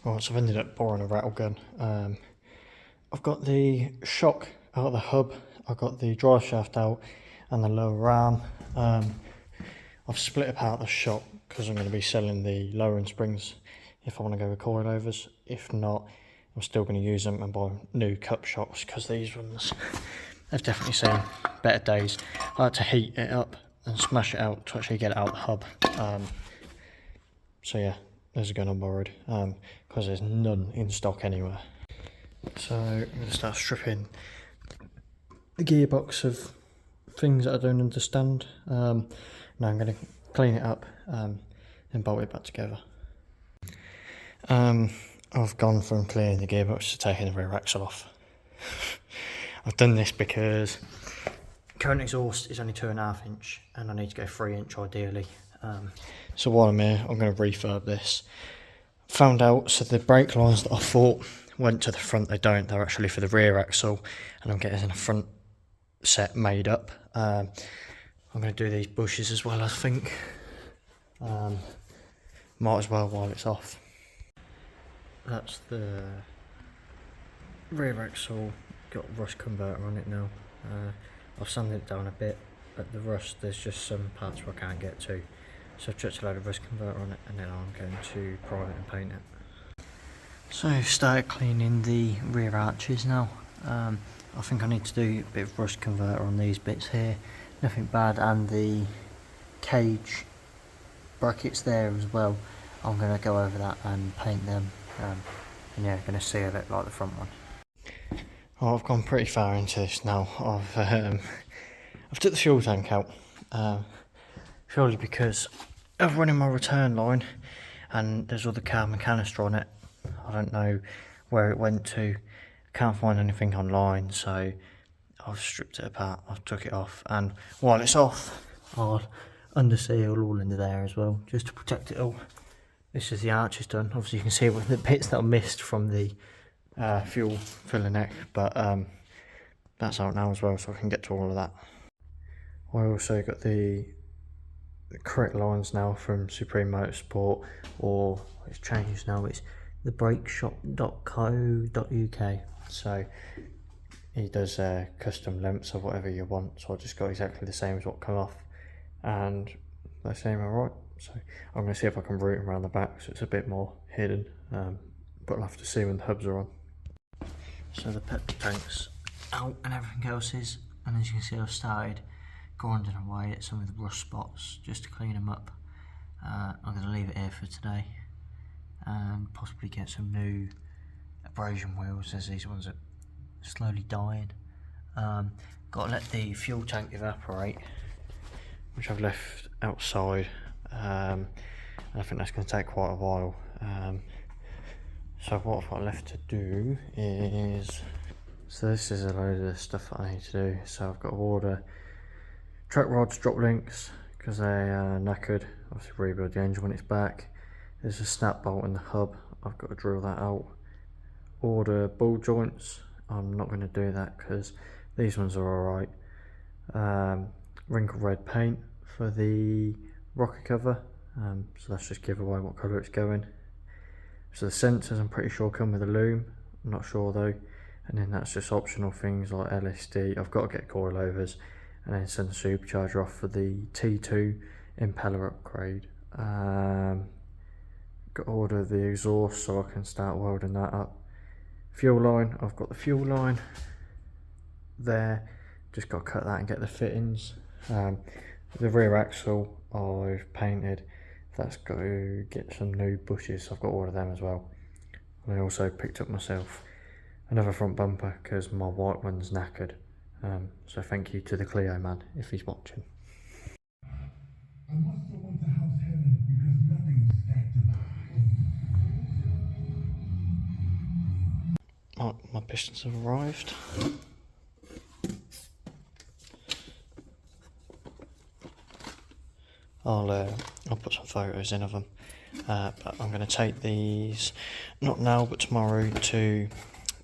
Right, so I've ended up borrowing a rattle gun. I've got the shock out of the hub, I've got the drive shaft out and the lower arm. I've split apart the shock because I'm going to be selling the lowering springs if I want to go with coilovers. If not, I'm still going to use them and buy new cup shocks because these ones have definitely seen better days. I had to heat it up and smash it out to actually get it out the hub. So yeah, there's a gun I borrowed because there's none in stock anywhere. So I'm going to start stripping the gearbox of things that I don't understand. Now I'm going to clean it up and bolt it back together. I've gone from cleaning the gearbox to taking the rear axle off. I've done this because current exhaust is only 2.5 inch and I need to go 3 inch ideally. So while I'm here, I'm going to refurb this. Found out, so the brake lines that I thought went to the front, they don't. They're actually for the rear axle, and I'm getting a front set made up. I'm going to do these bushes as well, I think. Might as well while it's off. That's the rear axle, got rust converter on it now. I've sanded it down a bit, but the rust, there's just some parts where I can't get to. So I've chucked a load of rust converter on it and then I'm going to prime it and paint it. So I've started cleaning the rear arches now. I think I need to do a bit of rust converter on these bits here. Nothing bad, and the cage brackets there as well. I'm going to go over that and paint them. And yeah, going to seal it like the front one. Well, I've gone pretty far into this now. I've took the fuel tank out. Purely because of running my return line and there's all the carbon canister on it. I don't know where it went to, can't find anything online, so I've stripped it apart, I've took it off, and while it's off I'll underseal all into there as well, just to protect it all. This is the arches done. Obviously you can see the bits that I missed from the fuel filler neck, but that's out now as well, so I can get to all of that. I also got the correct lines now from Supreme Motorsport, or it's changed now, it's thebrakeshop.co.uk. so he does custom lengths of whatever you want, so I just got exactly the same as what come off, and they seem alright. So I'm going to see if I can route them around the back so it's a bit more hidden, but I'll have to see when the hubs are on. So the petrol tank's out and everything else is, and as you can see I've started grinding away at some of the rust spots just to clean them up. I'm going to leave it here for today and possibly get some new abrasion wheels, as these ones are slowly dying. Got to let the fuel tank evaporate, which I've left outside. I think that's going to take quite a while. So what I've got left to do is, so this is a load of the stuff that I need to do. So I've got to order track rods, drop links, because they are knackered. Obviously rebuild the engine when it's back. There's a snap bolt in the hub, I've got to drill that out. Order ball joints, I'm not going to do that because these ones are alright. Wrinkle red paint for the rocker cover, so let's just give away what colour it's going. So the sensors I'm pretty sure come with a Loom, I'm not sure though. And then that's just optional things like LSD, I've got to get coilovers, and then send the supercharger off for the T2 impeller upgrade. Got to order the exhaust so I can start welding that up. Fuel line, I've got the fuel line there, just got to cut that and get the fittings. The rear axle I've painted, that's got to get some new bushes, so I've got to order them as well. And I also picked up myself another front bumper because my white one's knackered. So thank you to the Clio man if he's watching. I must go into house heaven because nothing's sanctified. My pistons have arrived. I'll put some photos in of them, but I'm going to take these, not now but tomorrow, to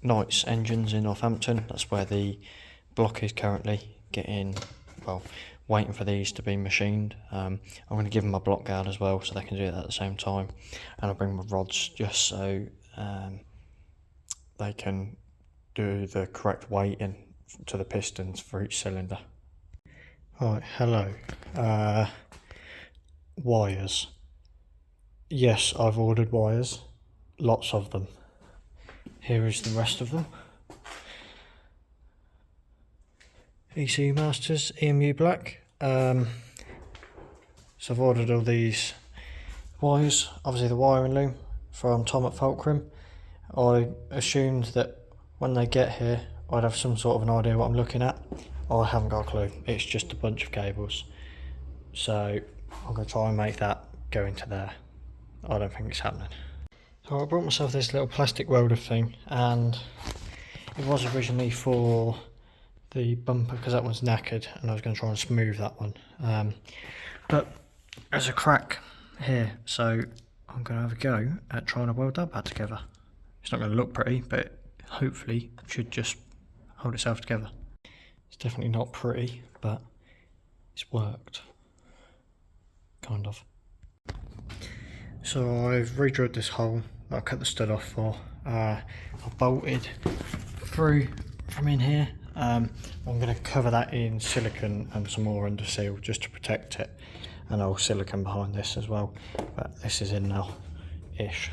Knight's Engines in Northampton. That's where the block is currently waiting for these to be machined. I'm going to give them a block guard as well so they can do that at the same time, and I'll bring my rods just so they can do the correct weighting to the pistons for each cylinder. Right, hello. Wires. Yes, I've ordered wires, lots of them. Here is the rest of them. ECU Masters, EMU Black. So I've ordered all these wires, obviously the wiring loom from Tom at Fulcrum. I assumed that when they get here I'd have some sort of an idea what I'm looking at. I haven't got a clue, it's just a bunch of cables. So I'm going to try and make that go into there. I don't think it's happening. So I brought myself this little plastic welder thing, and it was originally for the bumper because that one's knackered and I was going to try and smooth that one. But there's a crack here, so I'm going to have a go at trying to weld that back together. It's not going to look pretty, but hopefully it should just hold itself together. It's definitely not pretty, but it's worked. Kind of. So I've re-drilled this hole that I cut the stud off for. I've bolted through from in here. I'm going to cover that in silicone and some more under seal just to protect it, and I'll silicone behind this as well, but this is in now ish.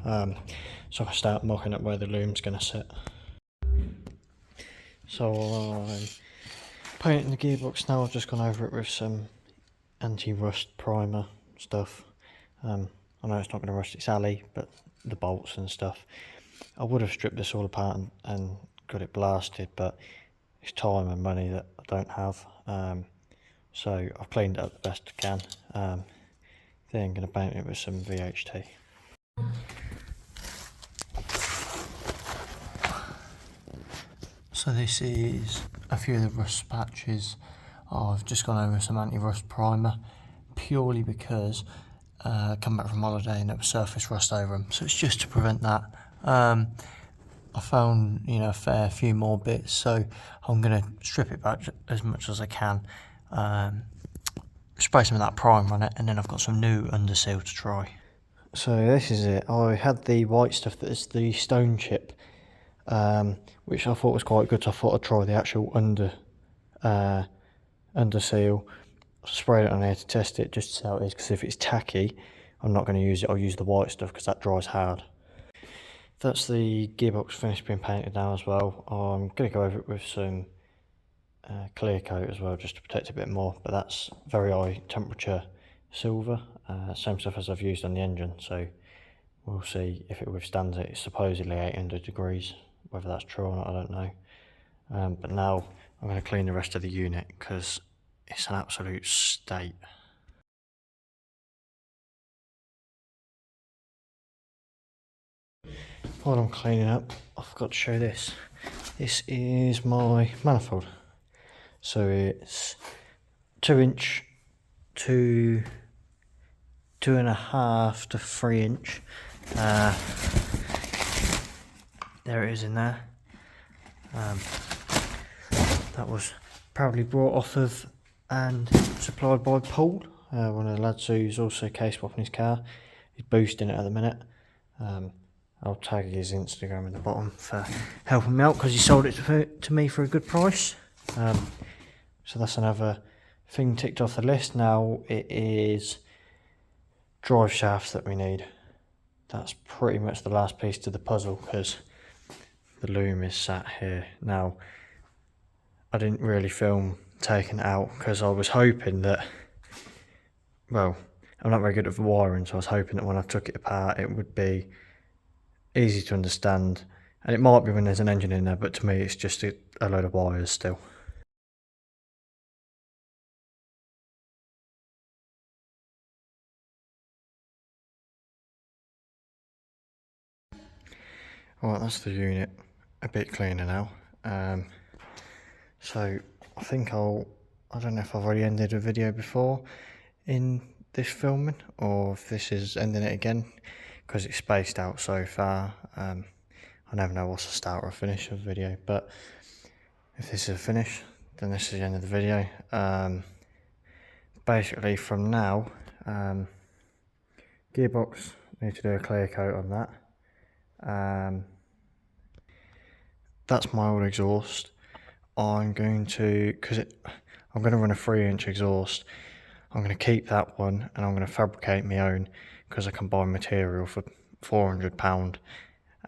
So I start mocking up where the loom's going to sit. So I'm painting the gearbox now. I've just gone over it with some anti-rust primer stuff. I know it's not going to rust its alley, but the bolts and stuff. I would have stripped this all apart and got it blasted, but it's time and money that I don't have. So I've cleaned it up the best I can. Then I'm going to paint it with some VHT. So this is a few of the rust patches. I've just gone over some anti-rust primer purely because I come back from holiday and there was surface rust over them, so it's just to prevent that. I found, you know, a fair few more bits, so I'm going to strip it back as much as I can, spray some of that primer on it, and then I've got some new underseal to try. So this is it. I had the white stuff that is the stone chip, which I thought was quite good, so I thought I'd try the actual underseal. Sprayed it on here to test it just to see how it is, because if it's tacky I'm not going to use it. I'll use the white stuff because that dries hard. That's the gearbox finished being painted now as well. I'm going to go over it with some clear coat as well just to protect it a bit more, but that's very high temperature silver, same stuff as I've used on the engine, so we'll see if it withstands it. It's supposedly 800 degrees, whether that's true or not I don't know. But now I'm going to clean the rest of the unit because it's an absolute state. While I'm cleaning up, I forgot to show this. This is my manifold. So it's 2" to 2.5 to 3" there it is in there. That was proudly brought off of and supplied by Paul, one of the lads who's also case swapping his car. He's boosting it at the minute. I'll tag his Instagram in the bottom for helping me out because he sold it to me for a good price. So that's another thing ticked off the list. Now it is drive shafts that we need. That's pretty much the last piece to the puzzle because the loom is sat here. Now I didn't really film taking it out because I was hoping that, well, I'm not very good at wiring, so I was hoping that when I took it apart it would be easy to understand, and it might be when there's an engine in there, but to me it's just a load of wires still. Alright, that's the unit a bit cleaner now. So I think I don't know if I've already ended a video before in this filming or if this is ending it again because it's spaced out so far. I never know what's the start or finish of a video, but if this is a finish then this is the end of the video. Basically from now, gearbox, need to do a clear coat on that. That's my old exhaust. I'm going to, I'm going to run a 3-inch exhaust. I'm going to keep that one and I'm going to fabricate my own because I can buy material for £400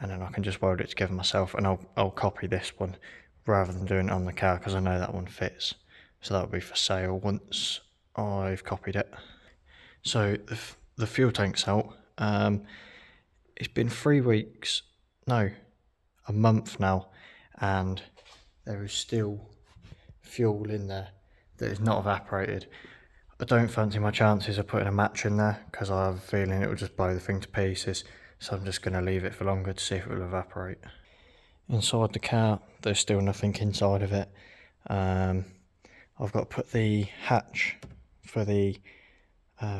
and then I can just weld it together myself, and I'll copy this one rather than doing it on the car because I know that one fits. So that'll be for sale once I've copied it. So the fuel tank's out. It's been 3 weeks, no, a month now, and there is still fuel in there that is not evaporated. I don't fancy my chances of putting a match in there because I have a feeling it will just blow the thing to pieces, so I'm just going to leave it for longer to see if it will evaporate. Inside the car, there's still nothing inside of it. I've got to put the hatch for the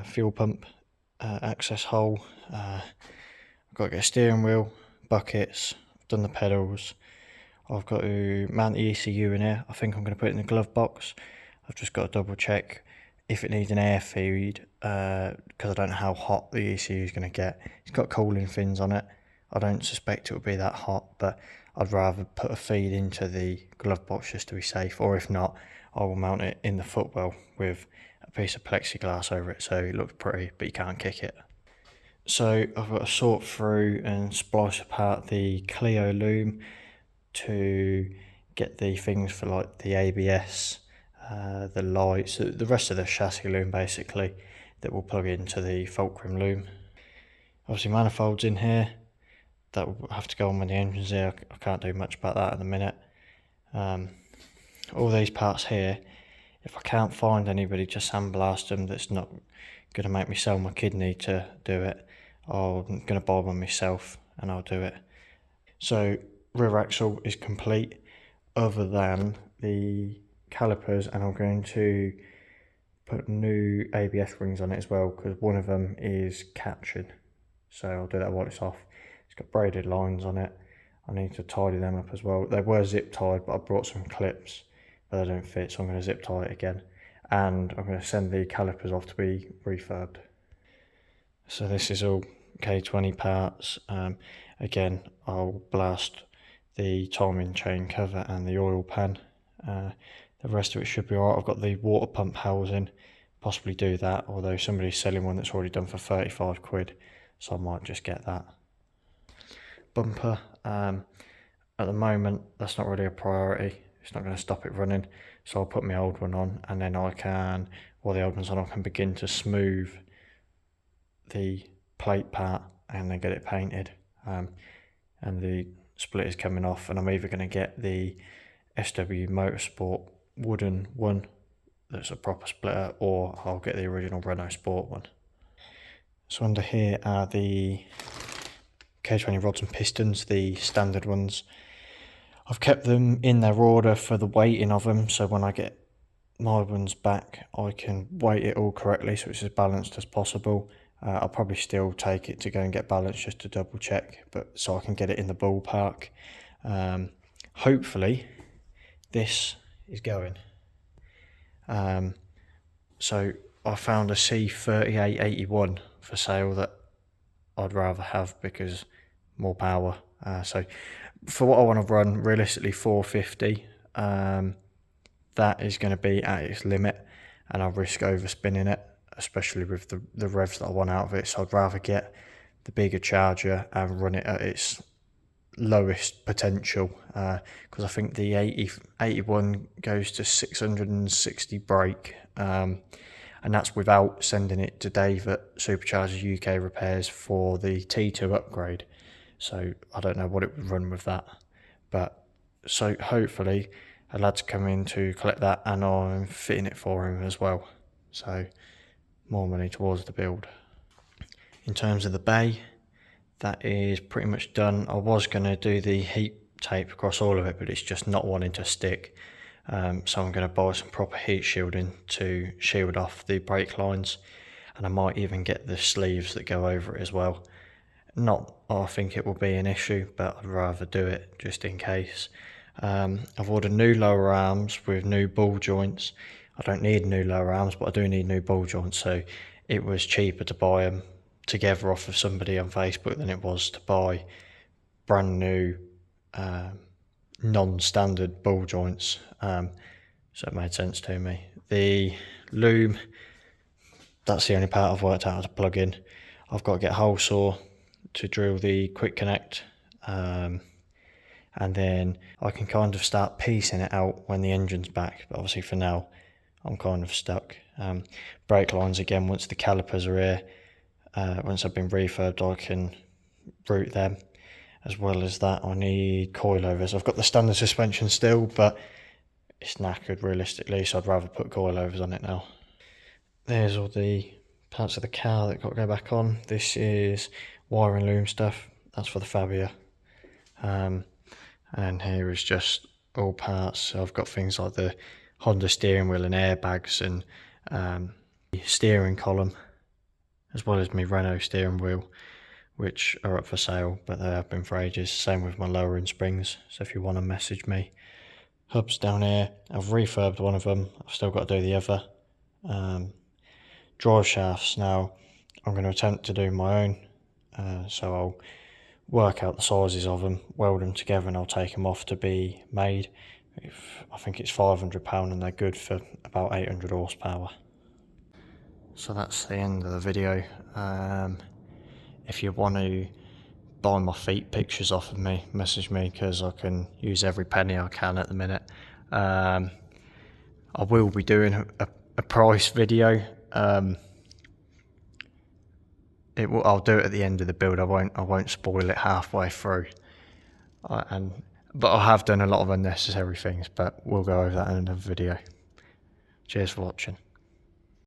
fuel pump access hole. I've got to get a steering wheel, buckets, I've done the pedals. I've got to mount the ECU in here. I think I'm going to put it in the glove box. I've just got to double check if it needs an air feed because I don't know how hot the ECU is going to get. It's got cooling fins on it. I don't suspect it will be that hot, but I'd rather put a feed into the glove box just to be safe, or if not, I will mount it in the footwell with a piece of plexiglass over it so it looks pretty, but you can't kick it. So I've got to sort through and splice apart the Clio Loom to get the things for like the ABS, the lights, the rest of the chassis loom basically that will plug into the fulcrum loom. Obviously manifolds in here, that will have to go on when the engine's here. I can't do much about that at the minute. All these parts here, if I can't find anybody to sandblast them that's not going to make me sell my kidney to do it, I'm going to buy one myself and I'll do it. So rear axle is complete other than the calipers, and I'm going to put new ABS rings on it as well because one of them is catching, so I'll do that while it's off. It's got braided lines on it. I need to tidy them up as well. They were zip tied, but I brought some clips but they don't fit, so I'm going to zip tie it again, and I'm going to send the calipers off to be refurbed. So this is all K20 parts. Again, I'll blast the timing chain cover and the oil pan. The rest of it should be alright. I've got the water pump housing, possibly do that, although somebody's selling one that's already done for 35 quid, so I might just get that. Bumper, at the moment that's not really a priority. It's not going to stop it running, so I'll put my old one on, and then I can, while the old one's on, I can begin to smooth the plate part and then get it painted. And the split is coming off, and I'm either going to get the SW Motorsport wooden one that's a proper splitter, or I'll get the original Renault Sport one. So under here are the K20 rods and pistons, the standard ones. I've kept them in their order for the weighting of them, so when I get my ones back I can weight it all correctly so it's as balanced as possible. I'll probably still take it to go and get balanced just to double check, but so I can get it in the ballpark. Hopefully this is going. So I found a C3881 for sale that I'd rather have because more power. So for what I want to run, realistically 450, that is going to be at its limit, and I'll risk overspinning it, especially with the revs that I want out of it. So I'd rather get the bigger charger and run it at its lowest potential, because I think the 81 goes to 660 brake, and that's without sending it to Dave at Superchargers UK Repairs for the T2 upgrade. So I don't know what it would run with that, but so hopefully a lad's coming to collect that and I'm fitting it for him as well, so more money towards the build. In terms of the bay, that is pretty much done. I was going to do the heat tape across all of it, but it's just not wanting to stick, so I'm going to buy some proper heat shielding to shield off the brake lines, and I might even get the sleeves that go over it as well. Not I think it will be an issue, but I'd rather do it just in case. I've ordered new lower arms with new ball joints. I don't need new lower arms, but I do need new ball joints, so it was cheaper to buy them together off of somebody on Facebook than it was to buy brand new non-standard ball joints, so it made sense to me. The Loom, that's the only part I've worked out how to plug in. I've got to get a hole saw to drill the quick connect, and then I can kind of start piecing it out when the engine's back, but obviously for now I'm kind of stuck. Brake lines again, once the calipers are here, once I've been refurbed, I can route them. As well as that, I need coilovers. I've got the standard suspension still, but it's knackered realistically, so I'd rather put coilovers on it now. There's all the parts of the car that got to go back on. This is wiring Loom stuff. That's for the Fabia. And then here is just all parts. So I've got things like the Honda steering wheel and airbags, and the steering column, as well as my Renault steering wheel, which are up for sale, but they have been for ages. Same with my lowering springs, so if you want to message me. Hubs down here, I've refurbed one of them, I've still got to do the other. Drive shafts now, I'm going to attempt to do my own, so I'll work out the sizes of them, weld them together, and I'll take them off to be made. I think it's £500 and they're good for about 800 horsepower. So that's the end of the video. If you want to buy my feet pictures off of me, message me, because I can use every penny I can at the minute. I will be doing a price video. I'll do it at the end of the build. I won't spoil it halfway through. But I have done a lot of unnecessary things, but we'll go over that in another video. Cheers for watching.